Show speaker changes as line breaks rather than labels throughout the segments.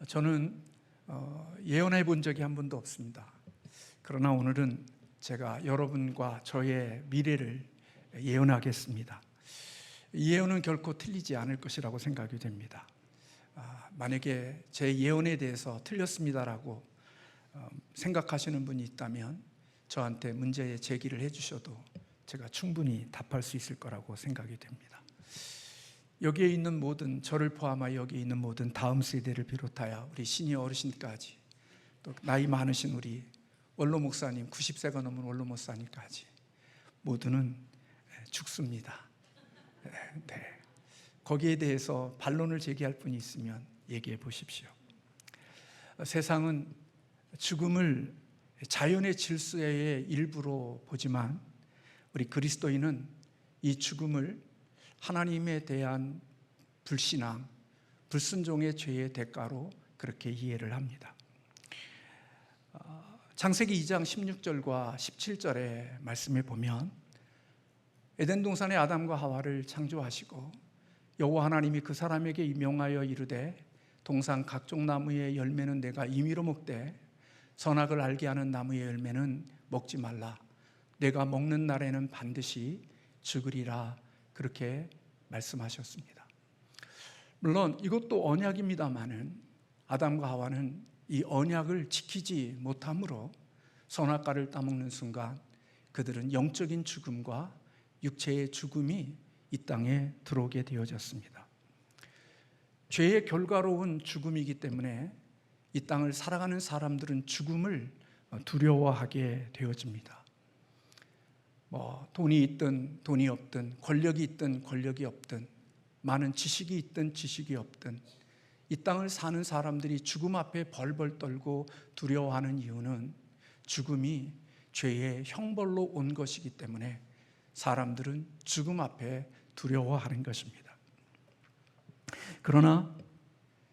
저는 예언해 본 적이 한 번도 없습니다. 그러나 오늘은 제가 여러분과 저의 미래를 예언하겠습니다. 이 예언은 결코 틀리지 않을 것이라고 생각이 됩니다. 만약에 제 예언에 대해서 틀렸습니다라고 생각하시는 분이 있다면 저한테 문제 제기를 해주셔도 제가 충분히 답할 수 있을 거라고 생각이 됩니다. 여기에 있는 모든, 저를 포함하여 여기에 있는 모든 다음 세대를 비롯하여 우리 시니어 어르신까지, 또 나이 많으신 우리 원로 목사님, 90세가 넘은 원로 목사님까지 모두는 죽습니다. 네. 거기에 대해서 반론을 제기할 분이 있으면 얘기해 보십시오. 세상은 죽음을 자연의 질서의 일부로 보지만 우리 그리스도인은 이 죽음을 하나님에 대한 불신앙, 불순종의 죄의 대가로 그렇게 이해를 합니다. 창세기 2장 16절과 17절의 말씀에 보면 에덴 동산에 아담과 하와를 창조하시고 여호와 하나님이 그 사람에게 명하여 이르되 동산 각종 나무의 열매는 내가 임의로 먹되 선악을 알게 하는 나무의 열매는 먹지 말라. 내가 먹는 날에는 반드시 죽으리라. 그렇게 말씀하셨습니다. 물론 이것도 언약입니다마는 아담과 하와는 이 언약을 지키지 못함으로 선악과를 따먹는 순간 그들은 영적인 죽음과 육체의 죽음이 이 땅에 들어오게 되어졌습니다. 죄의 결과로운 죽음이기 때문에 이 땅을 살아가는 사람들은 죽음을 두려워하게 되어집니다. 돈이 있든 돈이 없든, 권력이 있든 권력이 없든, 많은 지식이 있든 지식이 없든 이 땅을 사는 사람들이 죽음 앞에 벌벌 떨고 두려워하는 이유는 죽음이 죄의 형벌로 온 것이기 때문에 사람들은 죽음 앞에 두려워하는 것입니다. 그러나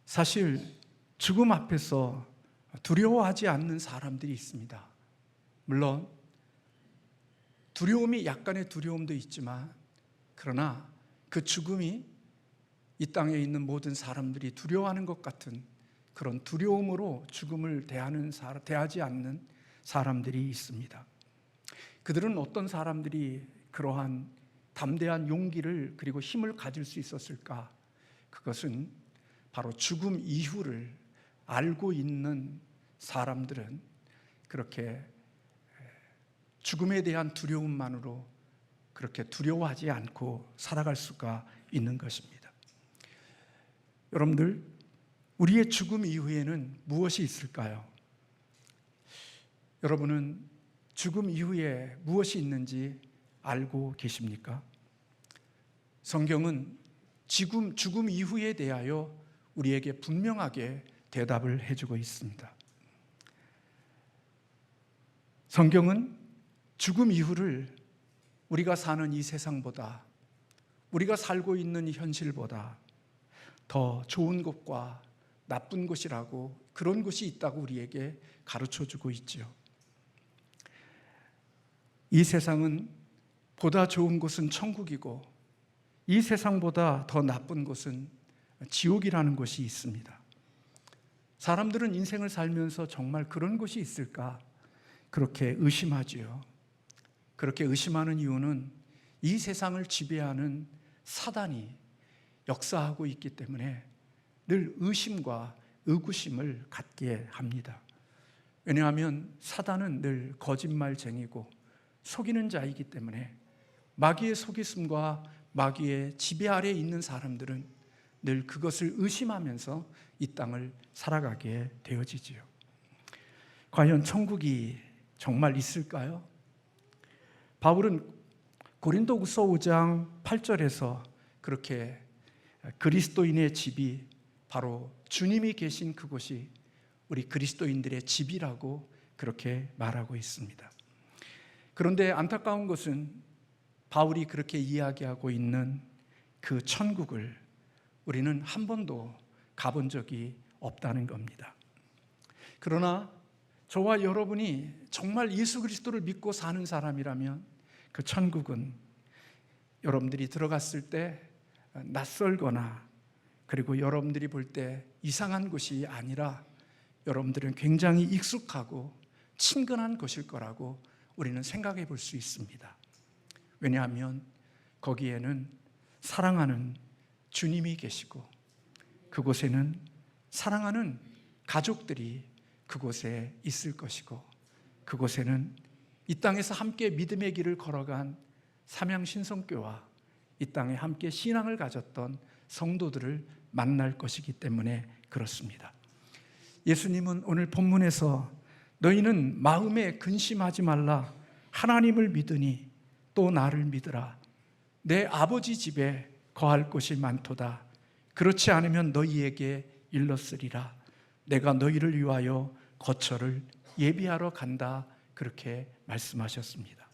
사실 죽음 앞에서 두려워하지 않는 사람들이 있습니다. 물론 두려움이, 약간의 두려움도 있지만, 그러나 그 죽음이 이 땅에 있는 모든 사람들이 두려워하는 것 같은 그런 두려움으로 죽음을 대하지 않는 사람들이 있습니다. 그들은 어떤 사람들이 그러한 담대한 용기를 그리고 힘을 가질 수 있었을까? 그것은 바로 죽음 이후를 알고 있는 사람들은 그렇게 죽음에 대한 두려움만으로 그렇게 두려워하지 않고 살아갈 수가 있는 것입니다. 여러분들, 우리의 죽음 이후에는 무엇이 있을까요? 여러분은 죽음 이후에 무엇이 있는지 알고 계십니까? 성경은 죽음 이후에 대하여 우리에게 분명하게 대답을 해주고 있습니다. 성경은 죽음 이후를 우리가 사는 이 세상보다, 우리가 살고 있는 이 현실보다 더 좋은 곳과 나쁜 곳이라고, 그런 곳이 있다고 우리에게 가르쳐주고 있죠. 이 세상은 보다 좋은 곳은 천국이고 이 세상보다 더 나쁜 곳은 지옥이라는 곳이 있습니다. 사람들은 인생을 살면서 정말 그런 곳이 있을까? 그렇게 의심하지요. 그렇게 의심하는 이유는 이 세상을 지배하는 사단이 역사하고 있기 때문에 늘 의심과 의구심을 갖게 합니다. 왜냐하면 사단은 늘 거짓말쟁이고 속이는 자이기 때문에 마귀의 속이심과 마귀의 지배 아래에 있는 사람들은 늘 그것을 의심하면서 이 땅을 살아가게 되어지지요. 과연 천국이 정말 있을까요? 바울은 고린도후서 5장 8절에서 그렇게 그리스도인의 집이 바로 주님이 계신 그곳이 우리 그리스도인들의 집이라고 그렇게 말하고 있습니다. 그런데 안타까운 것은 바울이 그렇게 이야기하고 있는 그 천국을 우리는 한 번도 가본 적이 없다는 겁니다. 그러나 저와 여러분이 정말 예수 그리스도를 믿고 사는 사람이라면 그 천국은 여러분들이 들어갔을 때 낯설거나 그리고 여러분들이 볼 때 이상한 곳이 아니라 여러분들은 굉장히 익숙하고 친근한 곳일 거라고 우리는 생각해 볼 수 있습니다. 왜냐하면 거기에는 사랑하는 주님이 계시고 그곳에는 사랑하는 가족들이 그곳에 있을 것이고 그곳에는 이 땅에서 함께 믿음의 길을 걸어간 삼양신성교와 이 땅에 함께 신앙을 가졌던 성도들을 만날 것이기 때문에 그렇습니다. 예수님은 오늘 본문에서 너희는 마음에 근심하지 말라 하나님을 믿으니 또 나를 믿으라 내 아버지 집에 거할 곳이 많도다 그렇지 않으면 너희에게 일렀으리라 내가 너희를 위하여 거처를 예비하러 간다 그렇게 말씀하셨습니다.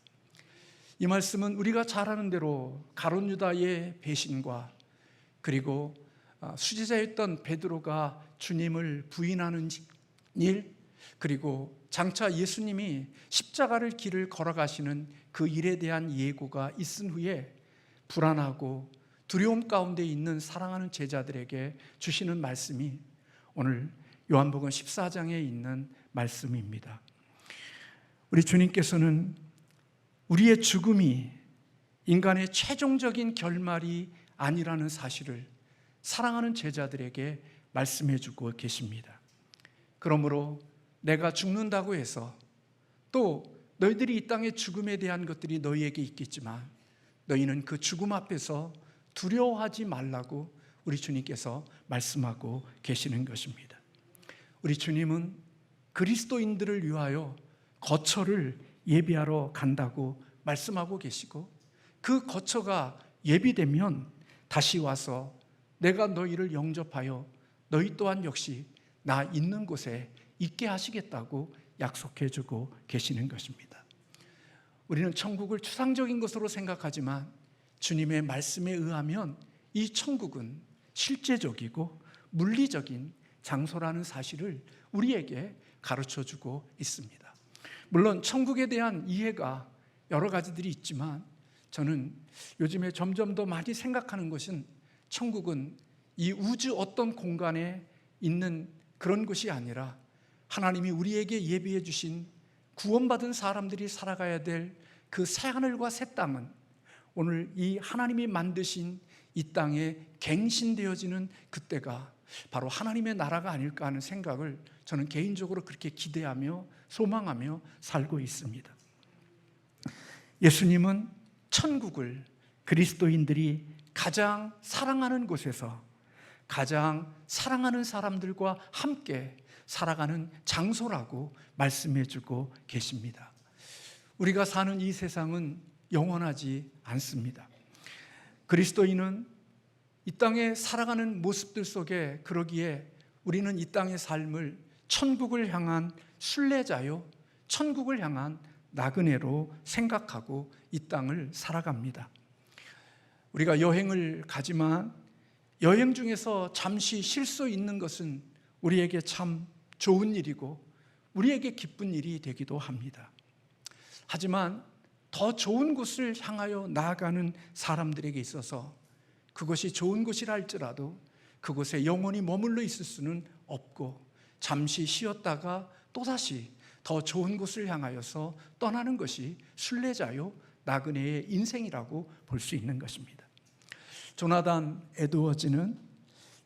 이 말씀은 우리가 잘 아는 대로 가룟 유다의 배신과 그리고 수제자였던 베드로가 주님을 부인하는 일 그리고 장차 예수님이 십자가를 길을 걸어가시는 그 일에 대한 예고가 있은 후에 불안하고 두려움 가운데 있는 사랑하는 제자들에게 주시는 말씀이 오늘 요한복음 14장에 있는 말씀입니다. 우리 주님께서는 우리의 죽음이 인간의 최종적인 결말이 아니라는 사실을 사랑하는 제자들에게 말씀해 주고 계십니다. 그러므로 내가 죽는다고 해서 또 너희들이 이 땅의 죽음에 대한 것들이 너희에게 있겠지만 너희는 그 죽음 앞에서 두려워하지 말라고 우리 주님께서 말씀하고 계시는 것입니다. 우리 주님은 그리스도인들을 위하여 거처를 예비하러 간다고 말씀하고 계시고 그 거처가 예비되면 다시 와서 내가 너희를 영접하여 너희 또한 역시 나 있는 곳에 있게 하시겠다고 약속해 주고 계시는 것입니다. 우리는 천국을 추상적인 것으로 생각하지만 주님의 말씀에 의하면 이 천국은 실제적이고 물리적인 장소라는 사실을 우리에게 가르쳐 주고 있습니다. 물론 천국에 대한 이해가 여러 가지들이 있지만 저는 요즘에 점점 더 많이 생각하는 것은 천국은 이 우주 어떤 공간에 있는 그런 곳이 아니라 하나님이 우리에게 예비해 주신 구원받은 사람들이 살아가야 될 그 새하늘과 새 땅은 오늘 이 하나님이 만드신 이 땅에 갱신되어지는 그때가 바로 하나님의 나라가 아닐까 하는 생각을 저는 개인적으로 그렇게 기대하며 소망하며 살고 있습니다. 예수님은 천국을 그리스도인들이 가장 사랑하는 곳에서 가장 사랑하는 사람들과 함께 살아가는 장소라고 말씀해 주고 계십니다. 우리가 사는 이 세상은 영원하지 않습니다. 그리스도인은 이 땅에 살아가는 모습들 속에 그러기에 우리는 이 땅의 삶을 천국을 향한 순례자요 천국을 향한 나그네로 생각하고 이 땅을 살아갑니다. 우리가 여행을 가지만 여행 중에서 잠시 쉴 수 있는 것은 우리에게 참 좋은 일이고 우리에게 기쁜 일이 되기도 합니다. 하지만 더 좋은 곳을 향하여 나아가는 사람들에게 있어서 그것이 좋은 곳이라 할지라도 그곳에 영원히 머물러 있을 수는 없고 잠시 쉬었다가 또다시 더 좋은 곳을 향하여서 떠나는 것이 순례자요 나그네의 인생이라고 볼 수 있는 것입니다. 조나단 에드워즈는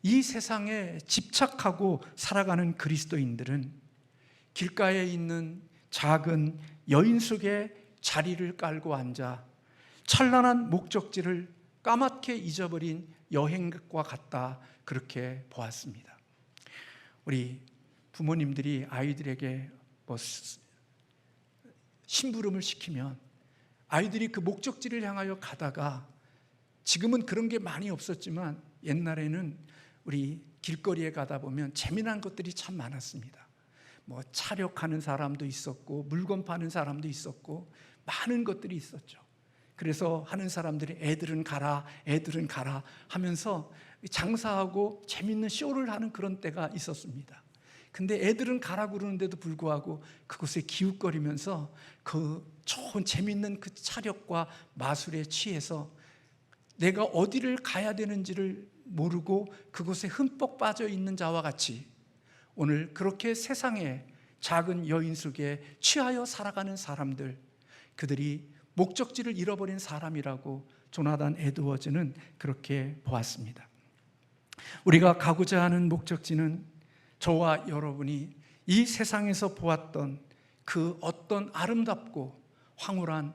이 세상에 집착하고 살아가는 그리스도인들은 길가에 있는 작은 여인 속에 자리를 깔고 앉아 찬란한 목적지를 까맣게 잊어버린 여행객과 같다 그렇게 보았습니다. 우리 부모님들이 아이들에게 심부름을 시키면 아이들이 그 목적지를 향하여 가다가 지금은 그런 게 많이 없었지만 옛날에는 우리 길거리에 가다 보면 재미난 것들이 참 많았습니다. 차력하는 사람도 있었고 물건 파는 사람도 있었고 많은 것들이 있었죠. 그래서 하는 사람들이 애들은 가라 하면서 장사하고 재밌는 쇼를 하는 그런 때가 있었습니다. 근데 애들은 가라고 그러는데도 불구하고 그곳에 기웃거리면서 그 좋은 재밌는 그 차력과 마술에 취해서 내가 어디를 가야 되는지를 모르고 그곳에 흠뻑 빠져 있는 자와 같이 오늘 그렇게 세상의 작은 여인 속에 취하여 살아가는 사람들, 그들이 목적지를 잃어버린 사람이라고 조나단 에드워즈는 그렇게 보았습니다. 우리가 가고자 하는 목적지는 저와 여러분이 이 세상에서 보았던 그 어떤 아름답고 황홀한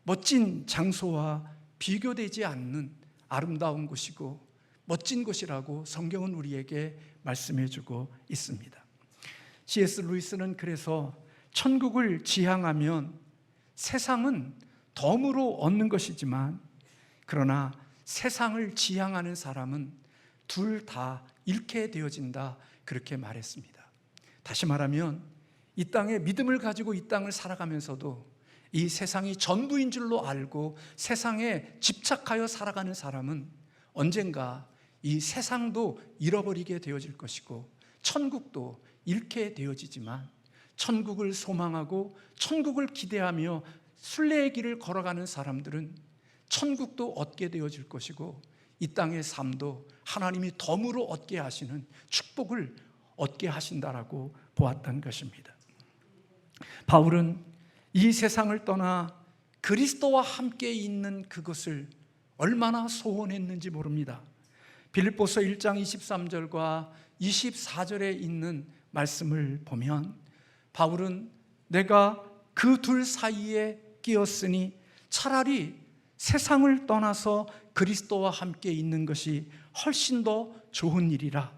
멋진 장소와 비교되지 않는 아름다운 곳이고 멋진 곳이라고 성경은 우리에게 말씀해 주고 있습니다. C.S. 루이스는 그래서 천국을 지향하면 세상은 덤으로 얻는 것이지만 그러나 세상을 지향하는 사람은 둘 다 잃게 되어진다, 그렇게 말했습니다. 다시 말하면 이 땅에 믿음을 가지고 이 땅을 살아가면서도 이 세상이 전부인 줄로 알고 세상에 집착하여 살아가는 사람은 언젠가 이 세상도 잃어버리게 되어질 것이고 천국도 잃게 되어지지만 천국을 소망하고 천국을 기대하며 순례의 길을 걸어가는 사람들은 천국도 얻게 되어질 것이고 이 땅의 삶도 하나님이 덤으로 얻게 하시는 축복을 얻게 하신다라고 보았던 것입니다. 바울은 이 세상을 떠나 그리스도와 함께 있는 그것을 얼마나 소원했는지 모릅니다. 빌립보서 1장 23절과 24절에 있는 말씀을 보면 바울은 내가 그 둘 사이에 끼었으니 차라리 세상을 떠나서 그리스도와 함께 있는 것이 훨씬 더 좋은 일이라.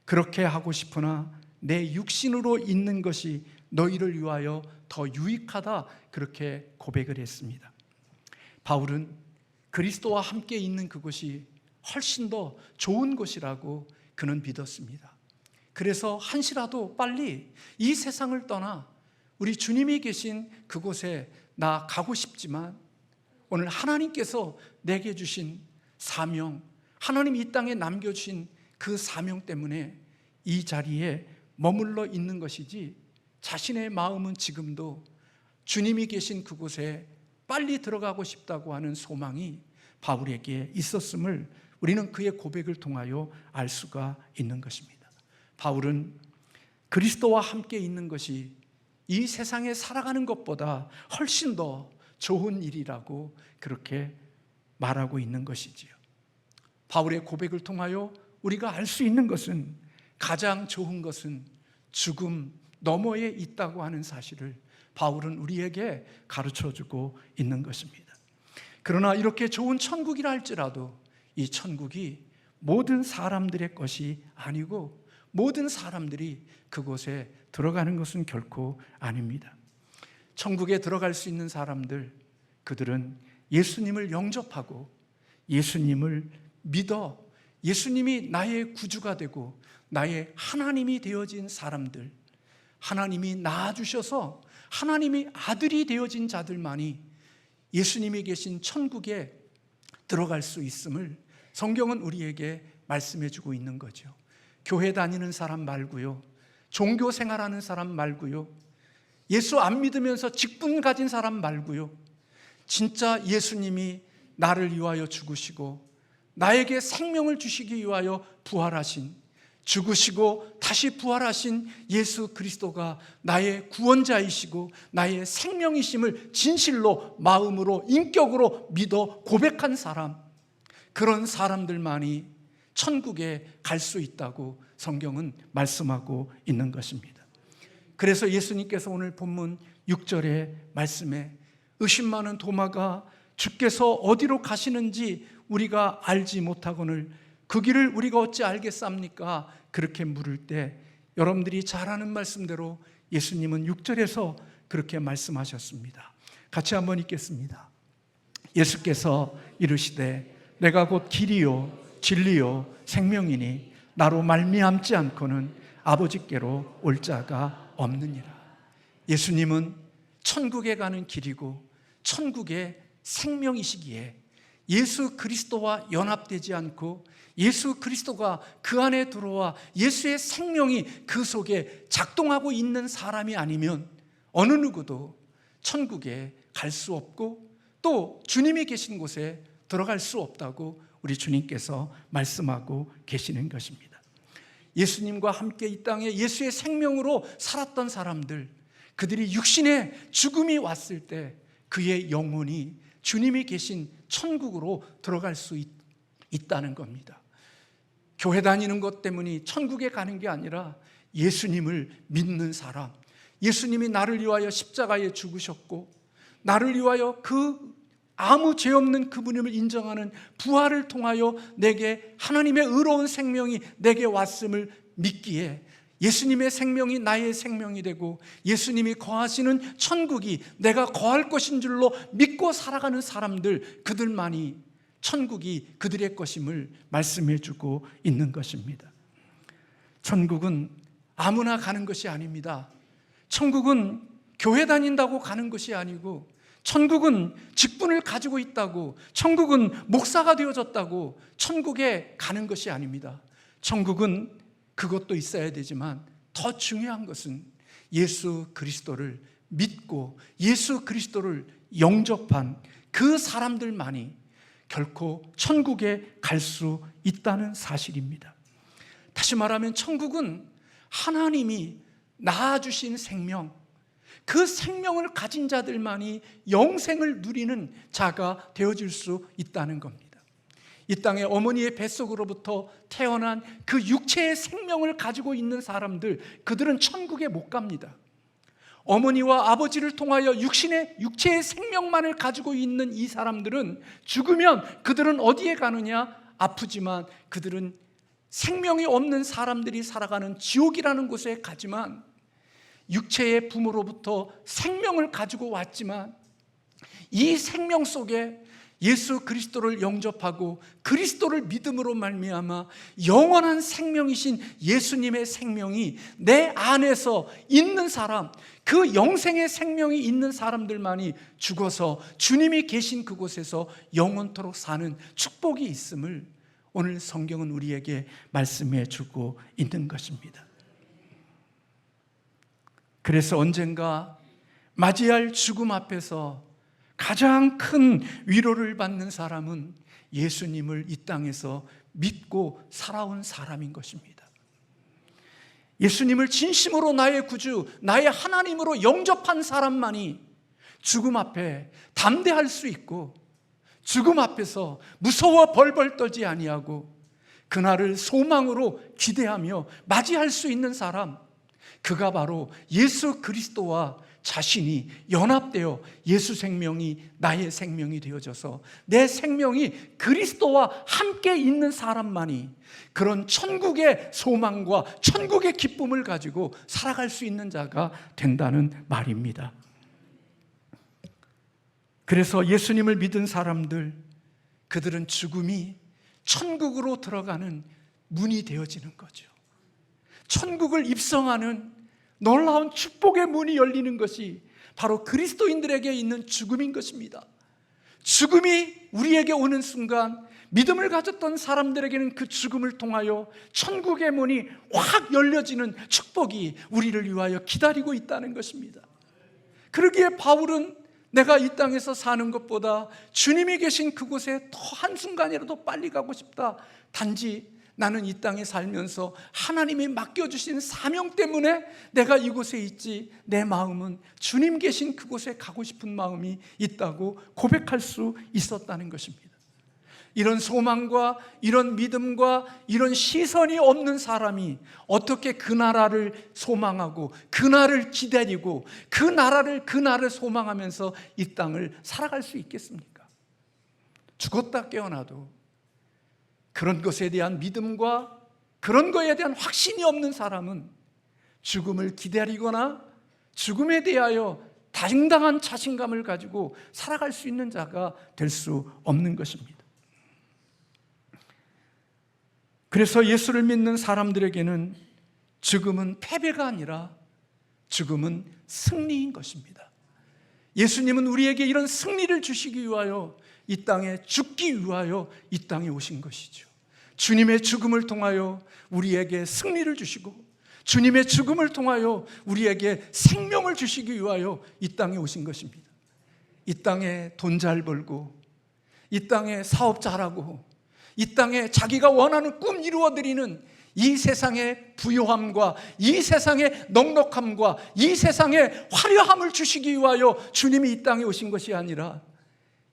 그렇게 하고 싶으나 내 육신으로 있는 것이 너희를 위하여 더 유익하다, 그렇게 고백을 했습니다. 바울은 그리스도와 함께 있는 그곳이 훨씬 더 좋은 곳이라고 그는 믿었습니다. 그래서 한시라도 빨리 이 세상을 떠나 우리 주님이 계신 그곳에 나 가고 싶지만 오늘 하나님께서 내게 주신 사명, 하나님 이 땅에 남겨주신 그 사명 때문에 이 자리에 머물러 있는 것이지 자신의 마음은 지금도 주님이 계신 그곳에 빨리 들어가고 싶다고 하는 소망이 바울에게 있었음을 우리는 그의 고백을 통하여 알 수가 있는 것입니다. 바울은 그리스도와 함께 있는 것이 이 세상에 살아가는 것보다 훨씬 더 좋은 일이라고 그렇게 말하고 있는 것이지요. 바울의 고백을 통하여 우리가 알 수 있는 것은 가장 좋은 것은 죽음 너머에 있다고 하는 사실을 바울은 우리에게 가르쳐주고 있는 것입니다. 그러나 이렇게 좋은 천국이라 할지라도 이 천국이 모든 사람들의 것이 아니고 모든 사람들이 그곳에 들어가는 것은 결코 아닙니다. 천국에 들어갈 수 있는 사람들, 그들은 예수님을 영접하고 예수님을 믿어 예수님이 나의 구주가 되고 나의 하나님이 되어진 사람들, 하나님이 낳아주셔서 하나님이 아들이 되어진 자들만이 예수님이 계신 천국에 들어갈 수 있음을 성경은 우리에게 말씀해주고 있는 거죠. 교회 다니는 사람 말고요, 종교 생활하는 사람 말고요, 예수 안 믿으면서 직분 가진 사람 말고요, 진짜 예수님이 나를 위하여 죽으시고 나에게 생명을 주시기 위하여 부활하신, 죽으시고 다시 부활하신 예수 그리스도가 나의 구원자이시고 나의 생명이심을 진실로 마음으로 인격으로 믿어 고백한 사람, 그런 사람들만이 천국에 갈 수 있다고 성경은 말씀하고 있는 것입니다. 그래서 예수님께서 오늘 본문 6절의 말씀에 의심 많은 도마가 주께서 어디로 가시는지 우리가 알지 못하거늘 그 길을 우리가 어찌 알겠습니까? 그렇게 물을 때 여러분들이 잘 아는 말씀대로 예수님은 6절에서 그렇게 말씀하셨습니다. 같이 한번 읽겠습니다. 예수께서 이르시되 내가 곧 길이요 진리요 생명이니 나로 말미암지 않고는 아버지께로 올 자가 없느니라. 예수님은 천국에 가는 길이고 천국의 생명이시기에 예수 그리스도와 연합되지 않고 예수 그리스도가 그 안에 들어와 예수의 생명이 그 속에 작동하고 있는 사람이 아니면 어느 누구도 천국에 갈 수 없고 또 주님이 계신 곳에 들어갈 수 없다고 우리 주님께서 말씀하고 계시는 것입니다. 예수님과 함께 이 땅에 예수의 생명으로 살았던 사람들, 그들이 육신의 죽음이 왔을 때 그의 영혼이 주님이 계신 천국으로 들어갈 수 있다는 겁니다. 교회 다니는 것 때문에 천국에 가는 게 아니라 예수님을 믿는 사람, 예수님이 나를 위하여 십자가에 죽으셨고 나를 위하여 그 아무 죄 없는 그분임을 인정하는 부활을 통하여 내게 하나님의 의로운 생명이 내게 왔음을 믿기에 예수님의 생명이 나의 생명이 되고 예수님이 거하시는 천국이 내가 거할 것인 줄로 믿고 살아가는 사람들, 그들만이 천국이 그들의 것임을 말씀해 주고 있는 것입니다. 천국은 아무나 가는 것이 아닙니다. 천국은 교회 다닌다고 가는 것이 아니고, 천국은 직분을 가지고 있다고, 천국은 목사가 되어졌다고 천국에 가는 것이 아닙니다. 천국은 그것도 있어야 되지만 더 중요한 것은 예수 그리스도를 믿고 예수 그리스도를 영접한 그 사람들만이 결코 천국에 갈 수 있다는 사실입니다. 다시 말하면 천국은 하나님이 낳아주신 생명, 그 생명을 가진 자들만이 영생을 누리는 자가 되어질 수 있다는 겁니다. 이 땅에 어머니의 뱃속으로부터 태어난 그 육체의 생명을 가지고 있는 사람들, 그들은 천국에 못 갑니다. 어머니와 아버지를 통하여 육체의 생명만을 가지고 있는 이 사람들은 죽으면 그들은 어디에 가느냐? 아프지만 그들은 생명이 없는 사람들이 살아가는 지옥이라는 곳에 가지만, 육체의 부모로부터 생명을 가지고 왔지만 이 생명 속에 예수 그리스도를 영접하고 그리스도를 믿음으로 말미암아 영원한 생명이신 예수님의 생명이 내 안에서 있는 사람, 그 영생의 생명이 있는 사람들만이 죽어서 주님이 계신 그곳에서 영원토록 사는 축복이 있음을 오늘 성경은 우리에게 말씀해 주고 있는 것입니다. 그래서 언젠가 맞이할 죽음 앞에서 가장 큰 위로를 받는 사람은 예수님을 이 땅에서 믿고 살아온 사람인 것입니다. 예수님을 진심으로 나의 구주, 나의 하나님으로 영접한 사람만이 죽음 앞에 담대할 수 있고, 죽음 앞에서 무서워 벌벌 떨지 아니하고 그날을 소망으로 기대하며 맞이할 수 있는 사람, 그가 바로 예수 그리스도와 자신이 연합되어 예수 생명이 나의 생명이 되어져서 내 생명이 그리스도와 함께 있는 사람만이 그런 천국의 소망과 천국의 기쁨을 가지고 살아갈 수 있는 자가 된다는 말입니다. 그래서 예수님을 믿은 사람들, 그들은 죽음이 천국으로 들어가는 문이 되어지는 거죠. 천국을 입성하는 놀라운 축복의 문이 열리는 것이 바로 그리스도인들에게 있는 죽음인 것입니다. 죽음이 우리에게 오는 순간 믿음을 가졌던 사람들에게는 그 죽음을 통하여 천국의 문이 확 열려지는 축복이 우리를 위하여 기다리고 있다는 것입니다. 그러기에 바울은 내가 이 땅에서 사는 것보다 주님이 계신 그곳에 더 한순간이라도 빨리 가고 싶다. 단지 나는 이 땅에 살면서 하나님이 맡겨주신 사명 때문에 내가 이곳에 있지, 내 마음은 주님 계신 그곳에 가고 싶은 마음이 있다고 고백할 수 있었다는 것입니다. 이런 소망과 이런 믿음과 이런 시선이 없는 사람이 어떻게 그 나라를 소망하고 그 나라를 기다리고 그 나라를 소망하면서 이 땅을 살아갈 수 있겠습니까? 죽었다 깨어나도 그런 것에 대한 믿음과 그런 것에 대한 확신이 없는 사람은 죽음을 기다리거나 죽음에 대하여 당당한 자신감을 가지고 살아갈 수 있는 자가 될 수 없는 것입니다. 그래서 예수를 믿는 사람들에게는 죽음은 패배가 아니라 죽음은 승리인 것입니다. 예수님은 우리에게 이런 승리를 주시기 위하여 이 땅에 죽기 위하여 이 땅에 오신 것이죠. 주님의 죽음을 통하여 우리에게 승리를 주시고 주님의 죽음을 통하여 우리에게 생명을 주시기 위하여 이 땅에 오신 것입니다. 이 땅에 돈 잘 벌고 이 땅에 사업 잘하고 이 땅에 자기가 원하는 꿈 이루어드리는 이 세상의 부요함과 이 세상의 넉넉함과 이 세상의 화려함을 주시기 위하여 주님이 이 땅에 오신 것이 아니라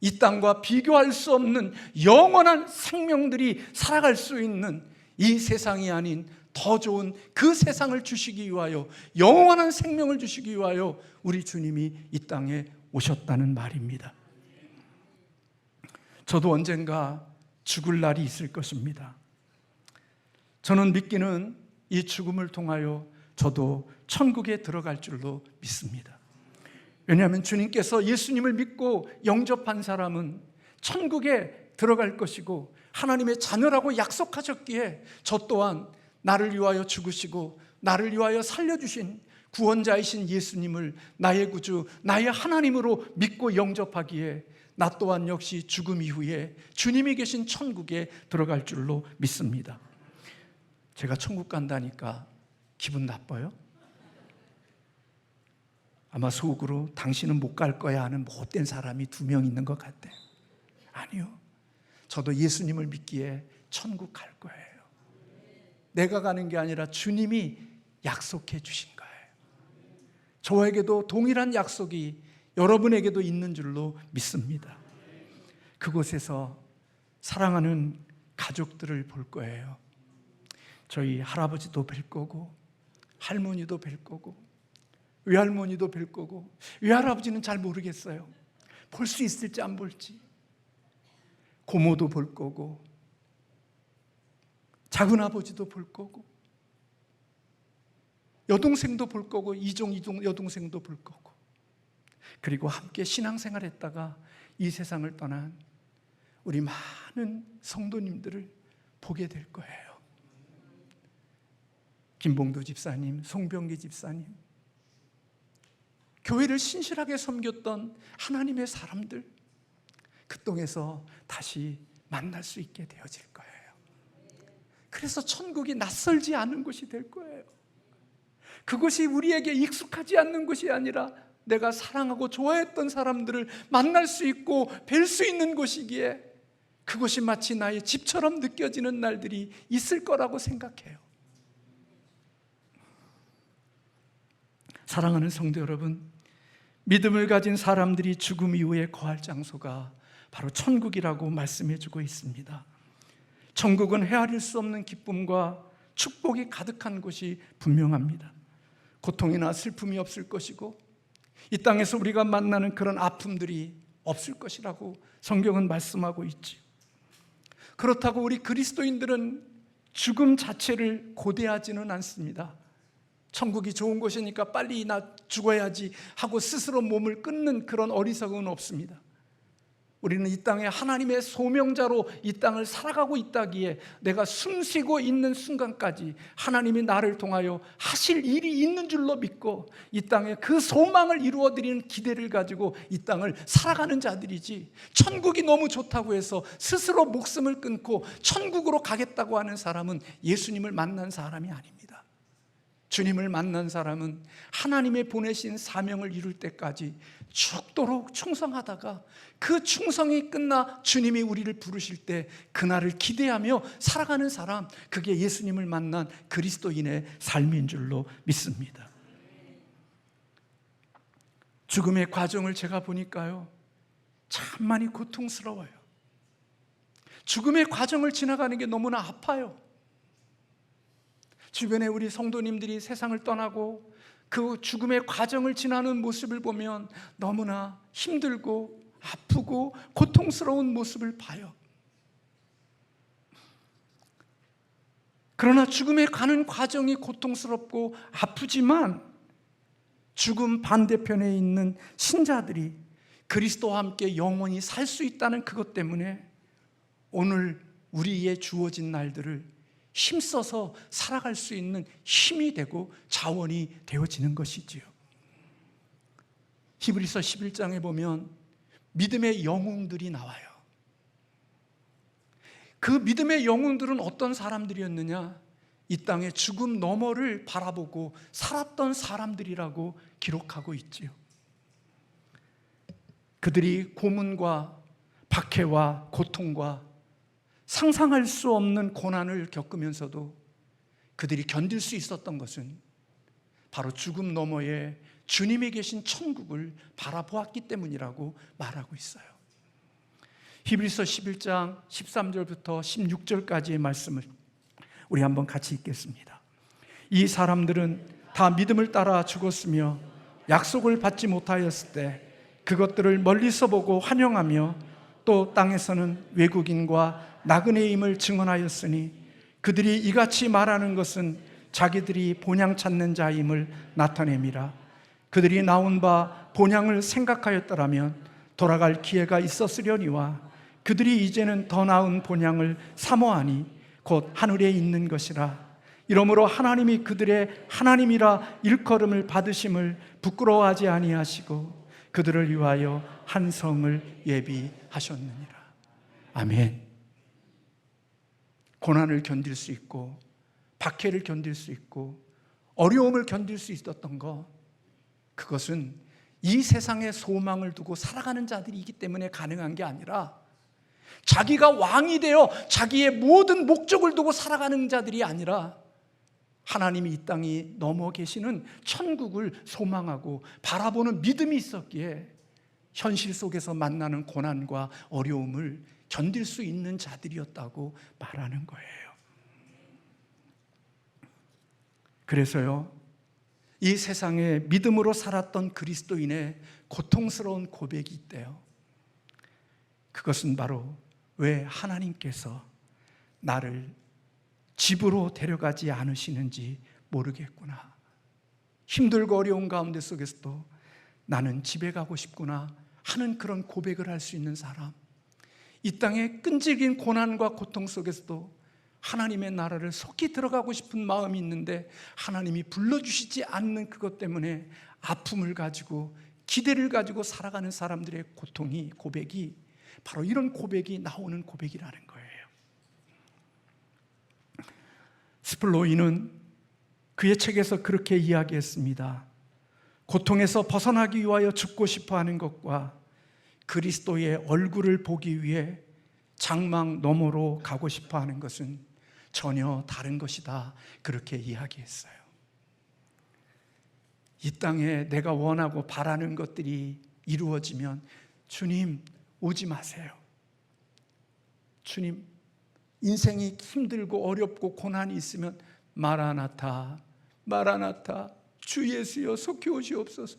이 땅과 비교할 수 없는 영원한 생명들이 살아갈 수 있는 이 세상이 아닌 더 좋은 그 세상을 주시기 위하여, 영원한 생명을 주시기 위하여 우리 주님이 이 땅에 오셨다는 말입니다. 저도 언젠가 죽을 날이 있을 것입니다. 저는 믿기는 이 죽음을 통하여 저도 천국에 들어갈 줄로 믿습니다. 왜냐하면 주님께서 예수님을 믿고 영접한 사람은 천국에 들어갈 것이고 하나님의 자녀라고 약속하셨기에 저 또한 나를 위하여 죽으시고 나를 위하여 살려주신 구원자이신 예수님을 나의 구주, 나의 하나님으로 믿고 영접하기에 나 또한 역시 죽음 이후에 주님이 계신 천국에 들어갈 줄로 믿습니다. 제가 천국 간다니까 기분 나빠요? 아마 속으로 당신은 못 갈 거야 하는 못된 사람이 2명 있는 것 같아요. 아니요, 저도 예수님을 믿기에 천국 갈 거예요. 내가 가는 게 아니라 주님이 약속해 주신 거예요. 저에게도 동일한 약속이 여러분에게도 있는 줄로 믿습니다. 그곳에서 사랑하는 가족들을 볼 거예요. 저희 할아버지도 뵐 거고 할머니도 뵐 거고 외할머니도 뵐 거고, 외할아버지는 잘 모르겠어요. 볼 수 있을지 안 볼지. 고모도 볼 거고 작은아버지도 볼 거고 여동생도 볼 거고 이종 여동생도 볼 거고, 그리고 함께 신앙생활 했다가 이 세상을 떠난 우리 많은 성도님들을 보게 될 거예요. 김봉도 집사님, 송병기 집사님, 교회를 신실하게 섬겼던 하나님의 사람들, 그 땅에서 다시 만날 수 있게 되어질 거예요. 그래서 천국이 낯설지 않은 곳이 될 거예요. 그것이 우리에게 익숙하지 않는 곳이 아니라 내가 사랑하고 좋아했던 사람들을 만날 수 있고 뵐 수 있는 곳이기에 그것이 마치 나의 집처럼 느껴지는 날들이 있을 거라고 생각해요. 사랑하는 성도 여러분, 믿음을 가진 사람들이 죽음 이후에 거할 장소가 바로 천국이라고 말씀해 주고 있습니다. 천국은 헤아릴 수 없는 기쁨과 축복이 가득한 곳이 분명합니다. 고통이나 슬픔이 없을 것이고 이 땅에서 우리가 만나는 그런 아픔들이 없을 것이라고 성경은 말씀하고 있지요. 그렇다고 우리 그리스도인들은 죽음 자체를 고대하지는 않습니다. 천국이 좋은 곳이니까 빨리 나 죽어야지 하고 스스로 몸을 끊는 그런 어리석음은 없습니다. 우리는 이 땅에 하나님의 소명자로 이 땅을 살아가고 있다기에 내가 숨쉬고 있는 순간까지 하나님이 나를 통하여 하실 일이 있는 줄로 믿고 이 땅에 그 소망을 이루어드리는 기대를 가지고 이 땅을 살아가는 자들이지, 천국이 너무 좋다고 해서 스스로 목숨을 끊고 천국으로 가겠다고 하는 사람은 예수님을 만난 사람이 아닙니다. 주님을 만난 사람은 하나님의 보내신 사명을 이룰 때까지 죽도록 충성하다가 그 충성이 끝나 주님이 우리를 부르실 때 그날을 기대하며 살아가는 사람, 그게 예수님을 만난 그리스도인의 삶인 줄로 믿습니다. 죽음의 과정을 제가 보니까요, 참 많이 고통스러워요. 죽음의 과정을 지나가는 게 너무나 아파요. 주변에 우리 성도님들이 세상을 떠나고 그 죽음의 과정을 지나는 모습을 보면 너무나 힘들고 아프고 고통스러운 모습을 봐요. 그러나 죽음에 가는 과정이 고통스럽고 아프지만 죽음 반대편에 있는 신자들이 그리스도와 함께 영원히 살 수 있다는 그것 때문에 오늘 우리의 주어진 날들을 힘써서 살아갈 수 있는 힘이 되고 자원이 되어지는 것이지요. 히브리서 11장에 보면 믿음의 영웅들이 나와요. 그 믿음의 영웅들은 어떤 사람들이었느냐? 이 땅의 죽음 너머를 바라보고 살았던 사람들이라고 기록하고 있지요. 그들이 고문과 박해와 고통과 상상할 수 없는 고난을 겪으면서도 그들이 견딜 수 있었던 것은 바로 죽음 너머에 주님이 계신 천국을 바라보았기 때문이라고 말하고 있어요. 히브리서 11장 13절부터 16절까지의 말씀을 우리 한번 같이 읽겠습니다. 이 사람들은 다 믿음을 따라 죽었으며 약속을 받지 못하였을 때 그것들을 멀리서 보고 환영하며 또 땅에서는 외국인과 나그네임을 증언하였으니 그들이 이같이 말하는 것은 자기들이 본향 찾는 자임을 나타냄이라. 그들이 나온 바 본향을 생각하였더라면 돌아갈 기회가 있었으려니와 그들이 이제는 더 나은 본향을 사모하니 곧 하늘에 있는 것이라. 이러므로 하나님이 그들의 하나님이라 일컬음을 받으심을 부끄러워하지 아니하시고 그들을 위하여 한 성을 예비하셨느니라. 아멘. 고난을 견딜 수 있고 박해를 견딜 수 있고 어려움을 견딜 수 있었던 것, 그것은 이 세상에 소망을 두고 살아가는 자들이기 때문에 가능한 게 아니라 자기가 왕이 되어 자기의 모든 목적을 두고 살아가는 자들이 아니라 하나님이 이 땅에 넘어 계시는 천국을 소망하고 바라보는 믿음이 있었기에 현실 속에서 만나는 고난과 어려움을 견딜 수 있는 자들이었다고 말하는 거예요. 그래서요, 이 세상에 믿음으로 살았던 그리스도인의 고통스러운 고백이 있대요. 그것은 바로 왜 하나님께서 나를 집으로 데려가지 않으시는지 모르겠구나. 힘들고 어려운 가운데 속에서도 나는 집에 가고 싶구나 하는 그런 고백을 할 수 있는 사람, 이 땅의 끈질긴 고난과 고통 속에서도 하나님의 나라를 속히 들어가고 싶은 마음이 있는데 하나님이 불러주시지 않는 그것 때문에 아픔을 가지고 기대를 가지고 살아가는 사람들의 고백이 바로 이런 고백이 나오는 고백이라는 거예요. 스플로이는 그의 책에서 그렇게 이야기했습니다. 고통에서 벗어나기 위하여 죽고 싶어하는 것과 그리스도의 얼굴을 보기 위해 장막 너머로 가고 싶어하는 것은 전혀 다른 것이다, 그렇게 이야기했어요. 이 땅에 내가 원하고 바라는 것들이 이루어지면 주님 오지 마세요. 주님, 인생이 힘들고 어렵고 고난이 있으면 마라나타, 마라나타, 주 예수여 속히 오시옵소서,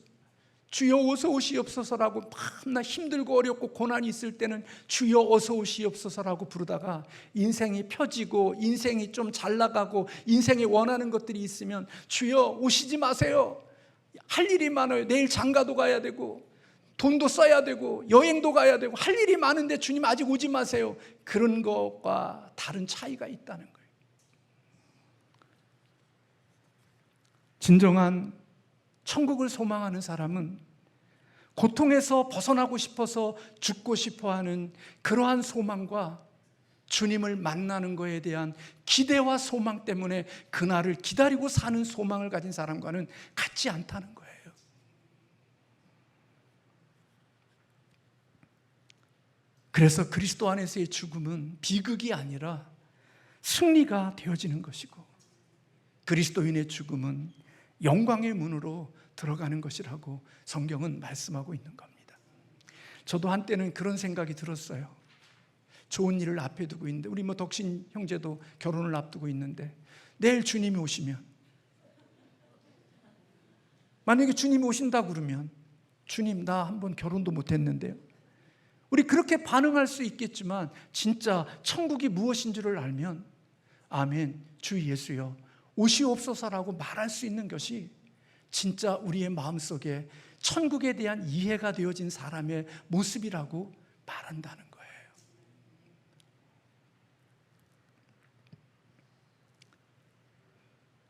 주여 어서 오시옵소서라고 밤낮 힘들고 어렵고 고난이 있을 때는 주여 어서 오시옵소서라고 부르다가 인생이 펴지고 인생이 좀 잘 나가고 인생에 원하는 것들이 있으면 주여 오시지 마세요. 할 일이 많아요. 내일 장가도 가야 되고 돈도 써야 되고 여행도 가야 되고 할 일이 많은데 주님 아직 오지 마세요. 그런 것과 다른 차이가 있다는 거예요. 진정한 천국을 소망하는 사람은 고통에서 벗어나고 싶어서 죽고 싶어하는 그러한 소망과 주님을 만나는 것에 대한 기대와 소망 때문에 그날을 기다리고 사는 소망을 가진 사람과는 같지 않다는 거예요. 그래서 그리스도 안에서의 죽음은 비극이 아니라 승리가 되어지는 것이고 그리스도인의 죽음은 영광의 문으로 들어가는 것이라고 성경은 말씀하고 있는 겁니다. 저도 한때는 그런 생각이 들었어요. 좋은 일을 앞에 두고 있는데 우리 덕신 형제도 결혼을 앞두고 있는데 내일 주님이 오시면, 만약에 주님이 오신다 그러면 주님 나 한번 결혼도 못했는데요. 우리 그렇게 반응할 수 있겠지만 진짜 천국이 무엇인지를 알면 아멘 주 예수여 오시옵소서라고 말할 수 있는 것이 진짜 우리의 마음속에 천국에 대한 이해가 되어진 사람의 모습이라고 말한다는 거예요.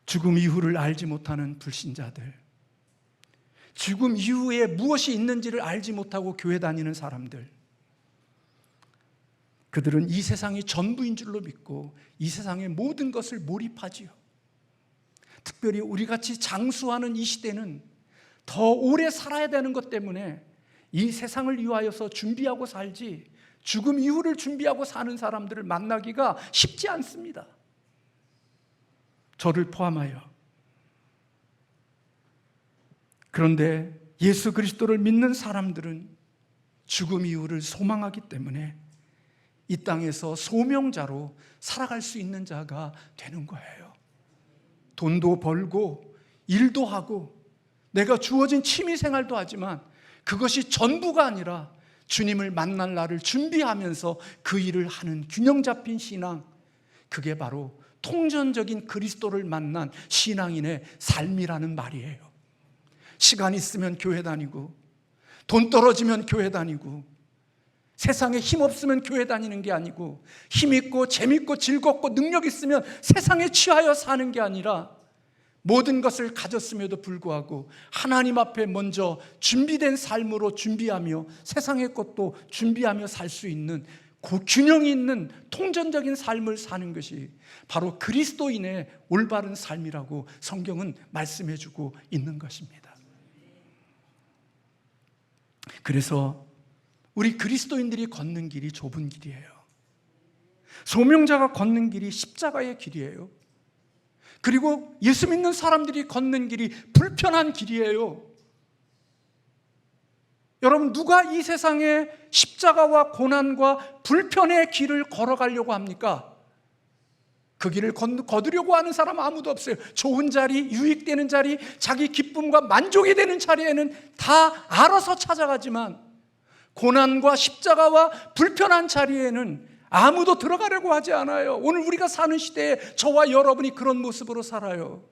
죽음 이후를 알지 못하는 불신자들, 죽음 이후에 무엇이 있는지를 알지 못하고 교회 다니는 사람들, 그들은 이 세상이 전부인 줄로 믿고 이 세상의 모든 것을 몰입하지요. 특별히 우리같이 장수하는 이 시대는 더 오래 살아야 되는 것 때문에 이 세상을 위하여서 준비하고 살지 죽음 이후를 준비하고 사는 사람들을 만나기가 쉽지 않습니다. 저를 포함하여. 그런데 예수 그리스도를 믿는 사람들은 죽음 이후를 소망하기 때문에 이 땅에서 소명자로 살아갈 수 있는 자가 되는 거예요. 돈도 벌고 일도 하고 내가 주어진 취미 생활도 하지만 그것이 전부가 아니라 주님을 만날 날을 준비하면서 그 일을 하는 균형 잡힌 신앙, 그게 바로 통전적인 그리스도를 만난 신앙인의 삶이라는 말이에요. 시간 있으면 교회 다니고 돈 떨어지면 교회 다니고 세상에 힘 없으면 교회 다니는 게 아니고 힘 있고 재밌고 즐겁고 능력 있으면 세상에 취하여 사는 게 아니라 모든 것을 가졌음에도 불구하고 하나님 앞에 먼저 준비된 삶으로 준비하며 세상의 것도 준비하며 살 수 있는 그 균형이 있는 통전적인 삶을 사는 것이 바로 그리스도인의 올바른 삶이라고 성경은 말씀해 주고 있는 것입니다. 그래서 우리 그리스도인들이 걷는 길이 좁은 길이에요. 소명자가 걷는 길이 십자가의 길이에요. 그리고 예수 믿는 사람들이 걷는 길이 불편한 길이에요. 여러분, 누가 이 세상에 십자가와 고난과 불편의 길을 걸어가려고 합니까? 그 길을 거두려고 하는 사람 아무도 없어요. 좋은 자리, 유익되는 자리, 자기 기쁨과 만족이 되는 자리에는 다 알아서 찾아가지만 고난과 십자가와 불편한 자리에는 아무도 들어가려고 하지 않아요. 오늘 우리가 사는 시대에 저와 여러분이 그런 모습으로 살아요.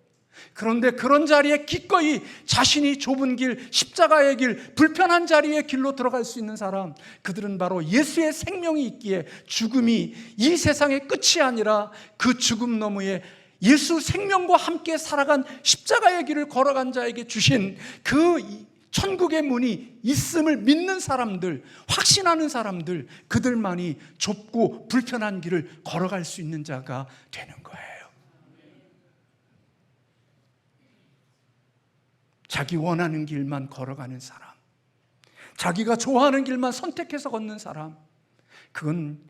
그런데 그런 자리에 기꺼이 자신이 좁은 길, 십자가의 길, 불편한 자리의 길로 들어갈 수 있는 사람, 그들은 바로 예수의 생명이 있기에 죽음이 이 세상의 끝이 아니라 그 죽음 너머에 예수 생명과 함께 살아간 십자가의 길을 걸어간 자에게 주신 그 천국의 문이 있음을 믿는 사람들, 확신하는 사람들, 그들만이 좁고 불편한 길을 걸어갈 수 있는 자가 되는 거예요. 자기 원하는 길만 걸어가는 사람, 자기가 좋아하는 길만 선택해서 걷는 사람, 그건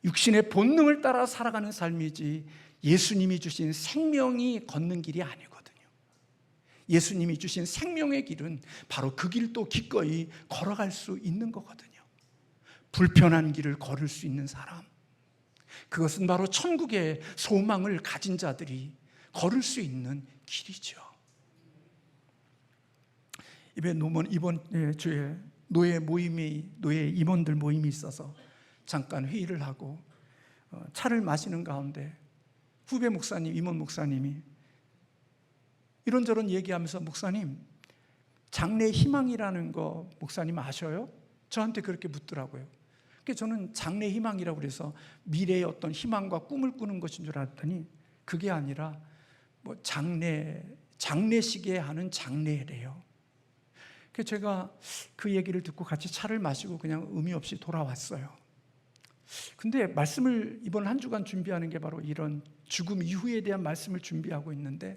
육신의 본능을 따라 살아가는 삶이지 예수님이 주신 생명이 걷는 길이 아니거든요. 예수님이 주신 생명의 길은 바로 그 길도 기꺼이 걸어갈 수 있는 거거든요. 불편한 길을 걸을 수 있는 사람, 그것은 바로 천국의 소망을 가진 자들이 걸을 수 있는 길이죠. 이번 주에 노예 임원들 모임이 있어서 잠깐 회의를 하고 차를 마시는 가운데 후배 목사님, 임원 목사님이 이런저런 얘기하면서 목사님, 장래 희망이라는 거 목사님 아셔요? 저한테 그렇게 묻더라고요. 그래서 저는 장래 희망이라고 그래서 미래의 어떤 희망과 꿈을 꾸는 것인 줄 알았더니 그게 아니라 뭐 장례식에 하는 장례래요. 그래서 제가 그 얘기를 듣고 같이 차를 마시고 그냥 의미 없이 돌아왔어요. 근데 말씀을 이번 한 주간 준비하는 게 바로 이런 죽음 이후에 대한 말씀을 준비하고 있는데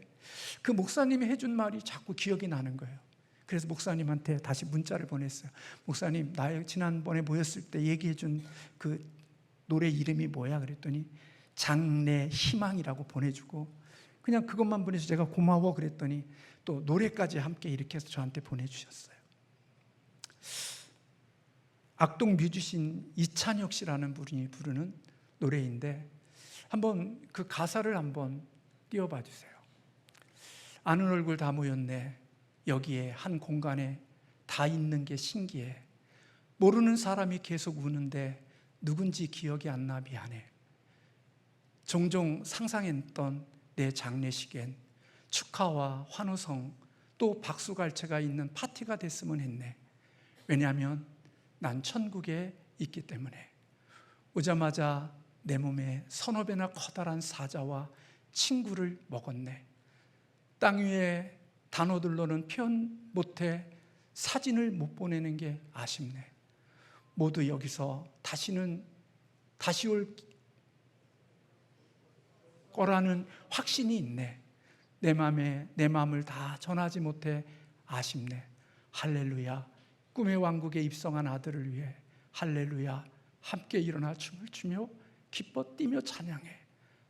그 목사님이 해준 말이 자꾸 기억이 나는 거예요. 그래서 목사님한테 다시 문자를 보냈어요. 목사님, 나 지난번에 모였을 때 얘기해준 그 노래 이름이 뭐야? 그랬더니 장래 희망이라고 보내주고 그냥 그것만 보내서 제가 고마워 그랬더니 또 노래까지 함께 이렇게 해서 저한테 보내주셨어요. 악동 뮤지션 이찬혁 씨라는 분이 부르는 노래인데 한번 그 가사를 한번 띄워봐 주세요. 아는 얼굴 다 모였네. 여기에 한 공간에 다 있는 게 신기해. 모르는 사람이 계속 우는데 누군지 기억이 안 나 미안해. 종종 상상했던 내 장례식엔 축하와 환호성 또 박수갈채가 있는 파티가 됐으면 했네. 왜냐하면 난 천국에 있기 때문에. 오자마자 내 몸에 서너 배나 커다란 사자와 친구를 먹었네. 땅 위에 단어들로는 표현 못해 사진을 못 보내는 게 아쉽네. 모두 여기서 다시 올 거라는 확신이 있네. 내 마음을 다 전하지 못해 아쉽네. 할렐루야. 꿈의 왕국에 입성한 아들을 위해 할렐루야. 함께 일어나 춤을 추며 기뻐 뛰며 찬양해.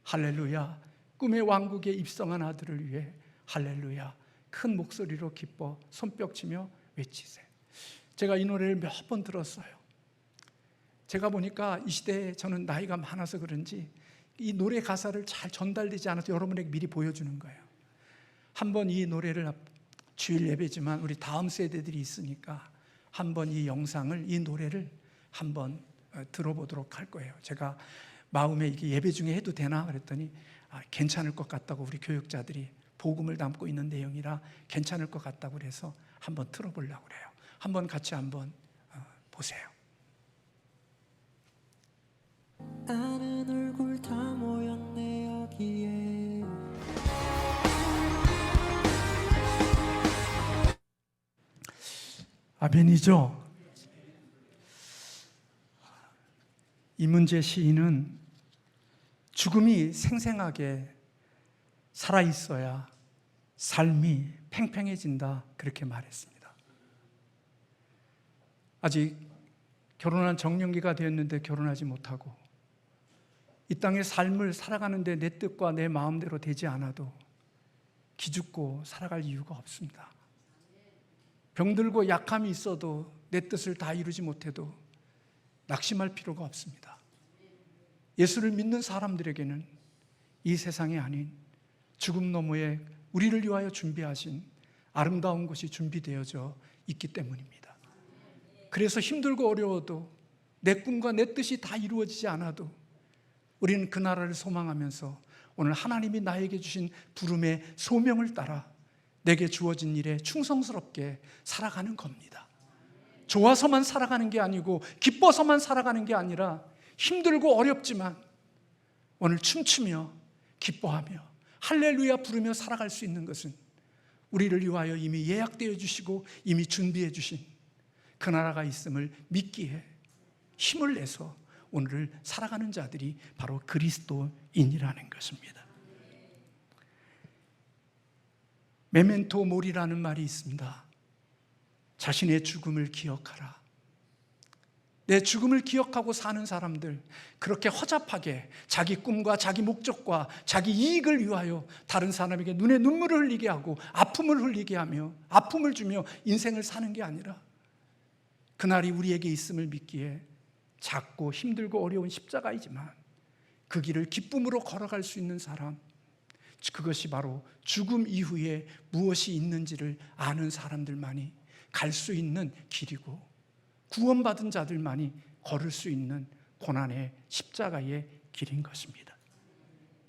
할렐루야. 꿈의 왕국에 입성한 아들을 위해 할렐루야. 큰 목소리로 기뻐 손뼉치며 외치세. 제가 이 노래를 몇 번 들었어요. 제가 보니까 이 시대에 저는 나이가 많아서 그런지 이 노래 가사를 잘 전달되지 않아서 여러분에게 미리 보여주는 거예요. 한번 이 노래를, 주일 예배지만 우리 다음 세대들이 있으니까 한번 이 영상을, 이 노래를 한번 들어보도록 할 거예요. 제가 마음에 이게 예배 중에 해도 되나 그랬더니 괜찮을 것 같다고 우리 교육자들이, 복음을 담고 있는 내용이라 괜찮을 것 같다고 그래서 한번 들어보려고 그래요. 한번 같이 한번 보세요.
아는 얼굴 다 모였네 여기에.
아멘이죠. 이문재 시인은 죽음이 생생하게 살아있어야 삶이 팽팽해진다, 그렇게 말했습니다. 아직 결혼한 정년기가 되었는데 결혼하지 못하고 이 땅의 삶을 살아가는데 내 뜻과 내 마음대로 되지 않아도 기죽고 살아갈 이유가 없습니다. 병들고 약함이 있어도 내 뜻을 다 이루지 못해도 낙심할 필요가 없습니다. 예수를 믿는 사람들에게는 이 세상이 아닌 죽음 너머에 우리를 위하여 준비하신 아름다운 곳이 준비되어져 있기 때문입니다. 그래서 힘들고 어려워도 내 꿈과 내 뜻이 다 이루어지지 않아도 우리는 그 나라를 소망하면서 오늘 하나님이 나에게 주신 부름의 소명을 따라 내게 주어진 일에 충성스럽게 살아가는 겁니다. 좋아서만 살아가는 게 아니고 기뻐서만 살아가는 게 아니라 힘들고 어렵지만 오늘 춤추며 기뻐하며 할렐루야 부르며 살아갈 수 있는 것은 우리를 위하여 이미 예약되어 주시고 이미 준비해 주신 그 나라가 있음을 믿기에 힘을 내서 오늘을 살아가는 자들이 바로 그리스도인이라는 것입니다. 메멘토 모리라는 말이 있습니다. 자신의 죽음을 기억하라. 내 죽음을 기억하고 사는 사람들, 그렇게 허잡하게 자기 꿈과 자기 목적과 자기 이익을 위하여 다른 사람에게 눈에 눈물을 흘리게 하고 아픔을 흘리게 하며 아픔을 주며 인생을 사는 게 아니라 그날이 우리에게 있음을 믿기에 작고 힘들고 어려운 십자가이지만 그 길을 기쁨으로 걸어갈 수 있는 사람, 그것이 바로 죽음 이후에 무엇이 있는지를 아는 사람들만이 갈 수 있는 길이고 구원받은 자들만이 걸을 수 있는 고난의 십자가의 길인 것입니다.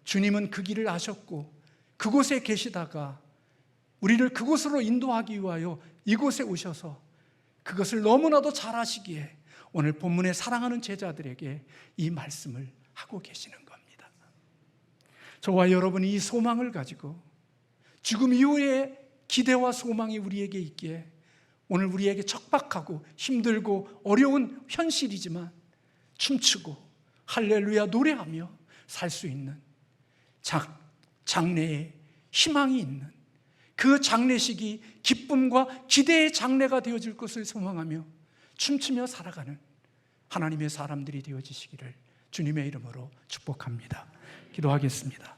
주님은 그 길을 아셨고 그곳에 계시다가 우리를 그곳으로 인도하기 위하여 이곳에 오셔서 그것을 너무나도 잘 아시기에 오늘 본문의 사랑하는 제자들에게 이 말씀을 하고 계시는 겁니다. 저와 여러분이 이 소망을 가지고 죽음 이후에 기대와 소망이 우리에게 있기에 오늘 우리에게 척박하고 힘들고 어려운 현실이지만 춤추고 할렐루야 노래하며 살 수 있는 장래에 희망이 있는 그 장례식이 기쁨과 기대의 장래가 되어질 것을 소망하며 춤추며 살아가는 하나님의 사람들이 되어지시기를 주님의 이름으로 축복합니다. 기도하겠습니다.